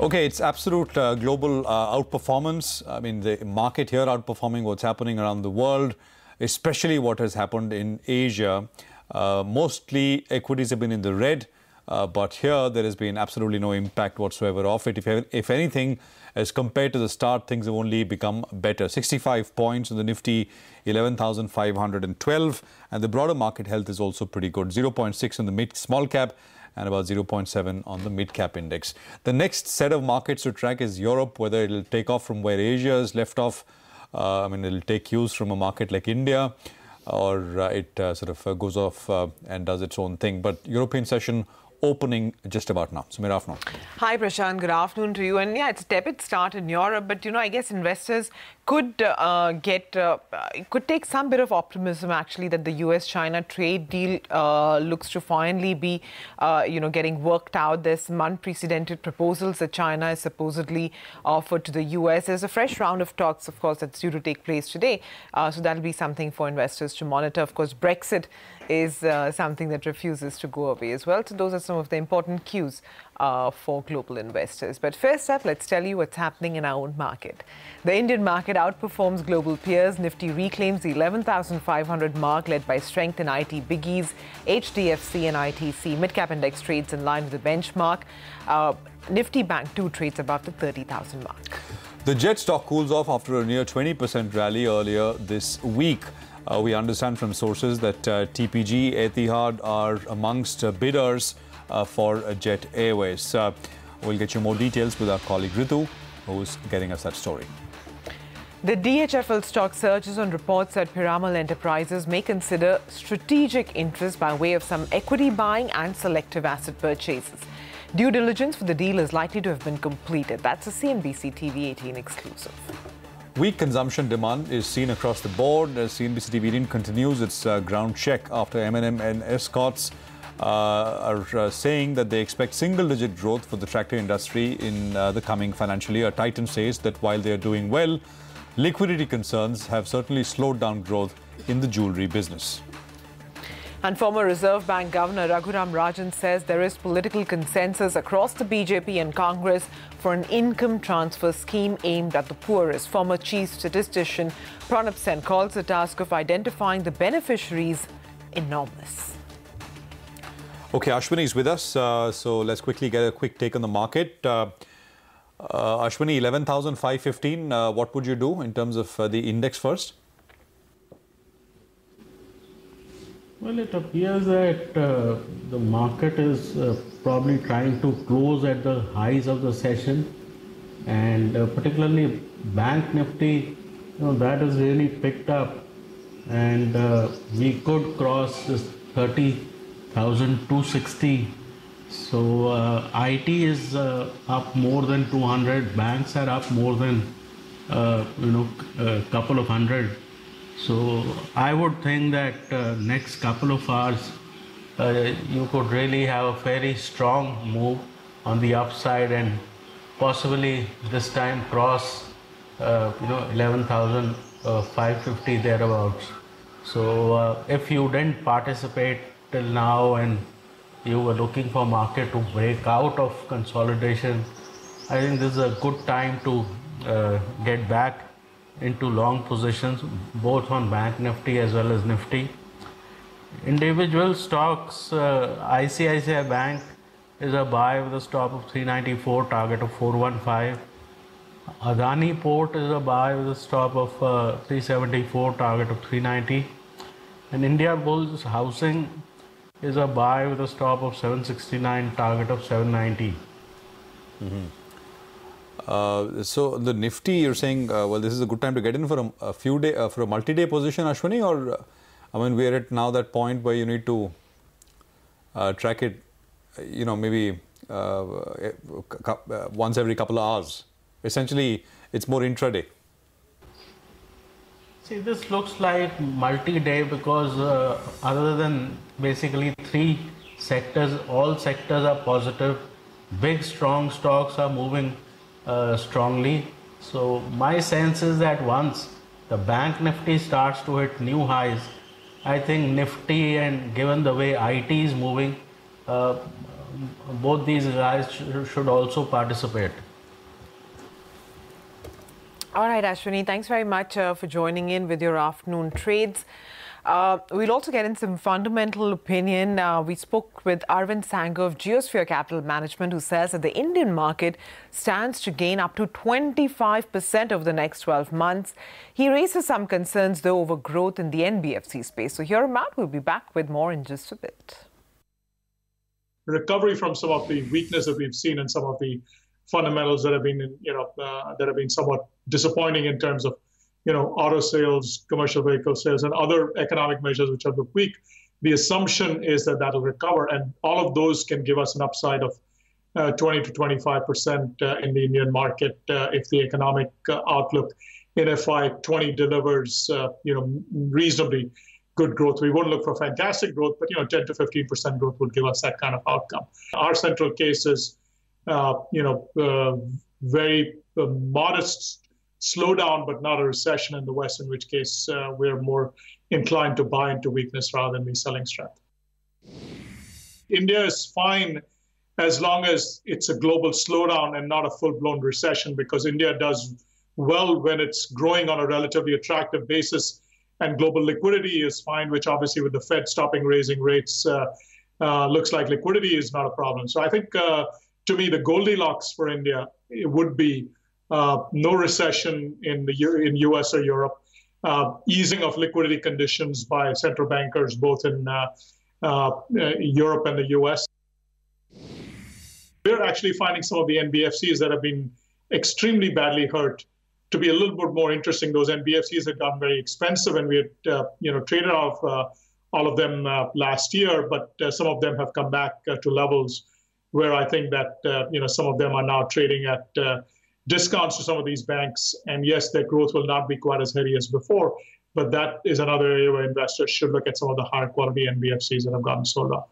Okay, it's absolute global outperformance. I mean, the market here outperforming what's happening around the world, especially what has happened in Asia. Mostly equities have been in the red, but here there has been absolutely no impact whatsoever of it. If anything, as compared to the start, things have only become better. 65 points in the Nifty, 11,512, and the broader market health is also pretty good. 0.6 in the mid-small cap, and about 0.7 on the mid-cap index. The next set of markets to track is Europe, whether it'll take off from where Asia has left off. I mean, it'll take cues from a market like India, or it sort of goes off and does its own thing. But European session opening just about now. So, good afternoon. Hi, Prashant. Good afternoon to you. And yeah, it's a tepid start in Europe, but I guess investors could could take some bit of optimism actually that the US-China trade deal looks to finally be getting worked out. There's some unprecedented proposals that China has supposedly offered to the US. There's a fresh round of talks, of course, that's due to take place today. So that'll be something for investors to monitor. Of course, Brexit is something that refuses to go away as well. So those are some of the important cues for global investors. But first up, let's tell you what's happening in our own market. The Indian market outperforms global peers. Nifty reclaims the 11,500 mark, led by strength in IT biggies, HDFC and ITC. Mid-cap index trades in line with the benchmark. Nifty Bank 2 trades above the 30,000 mark. The jet stock cools off after a near 20% rally earlier this week. We understand from sources that TPG, Etihad are amongst bidders for Jet Airways. We'll get you more details with our colleague Ritu, who's getting us that story. The DHFL stock surges on reports that Piramal Enterprises may consider strategic interest by way of some equity buying and selective asset purchases. Due diligence for the deal is likely to have been completed. That's a CNBC-TV18 exclusive. Weak consumption demand is seen across the board as CNBC-TV18 continues its ground check after M&M and Escorts are saying that they expect single-digit growth for the tractor industry in the coming financial year. Titan says that while they are doing well, liquidity concerns have certainly slowed down growth in the jewellery business. And former Reserve Bank Governor Raghuram Rajan says there is political consensus across the BJP and Congress for an income transfer scheme aimed at the poorest. Former Chief Statistician Pranab Sen calls the task of identifying the beneficiaries enormous. Okay, Ashwini is with us, so let's quickly get a quick take on the market. Ashwini, 11,515, what would you do in terms of the index first? Well, it appears that the market is probably trying to close at the highs of the session, and particularly Bank Nifty, that has really picked up, and we could cross this 30,260. So IT is up more than 200. Banks are up more than a couple of hundred. So I would think that next couple of hours you could really have a very strong move on the upside and possibly this time cross 11,550 thereabouts. So if you didn't participate till now and you were looking for market to break out of consolidation, I think this is a good time to get back into long positions, both on Bank Nifty as well as Nifty. Individual stocks, ICICI Bank is a buy with a stop of 394, target of 415. Adani Port is a buy with a stop of 374, target of 390. And India Bulls Housing is a buy with a stop of 769, target of 790. So the Nifty, you're saying, well, this is a good time to get in for a few day, for a multi-day position, Ashwini, or I mean, we're at now that point where you need to track it, maybe once every couple of hours. Essentially, it's more intraday. See, this looks like multi-day because other than basically three sectors, all sectors are positive. Big, strong stocks are moving strongly. So my sense is that once the Bank Nifty starts to hit new highs, I think Nifty, and given the way IT is moving, both these guys should also participate. All right, Ashwini, thanks very much for joining in with your afternoon trades. We'll also get in some fundamental opinion. We spoke with Arvind Sanger of Geosphere Capital Management, who says that the Indian market stands to gain up to 25% over the next 12 months. He raises some concerns, though, over growth in the NBFC space. So here, Matt, we'll be back with more in just a bit. Recovery from some of the weakness that we've seen in some of the fundamentals that have been, that have been somewhat disappointing in terms of, auto sales, commercial vehicle sales, and other economic measures which have looked weak. The assumption is that that'll recover, and all of those can give us an upside of 20 to 25% in the Indian market if the economic outlook in FY20 delivers, reasonably good growth. We wouldn't look for fantastic growth, but 10 to 15% growth would give us that kind of outcome. Our central case is, very modest slowdown, but not a recession in the West, in which case we're more inclined to buy into weakness rather than be selling strength. India is fine as long as it's a global slowdown and not a full-blown recession, because India does well when it's growing on a relatively attractive basis, and global liquidity is fine, which obviously with the Fed stopping raising rates, looks like liquidity is not a problem. So I think, to me, the Goldilocks for India would be no recession in US or Europe, easing of liquidity conditions by central bankers, both in Europe and the US. We're actually finding some of the NBFCs that have been extremely badly hurt to be a little bit more interesting. Those NBFCs had gotten very expensive, and we had traded off all of them last year, but some of them have come back to levels where I think that some of them are now trading at discounts to some of these banks. And yes, their growth will not be quite as heavy as before, but that is another area where investors should look at some of the higher quality NBFCs that have gotten sold off.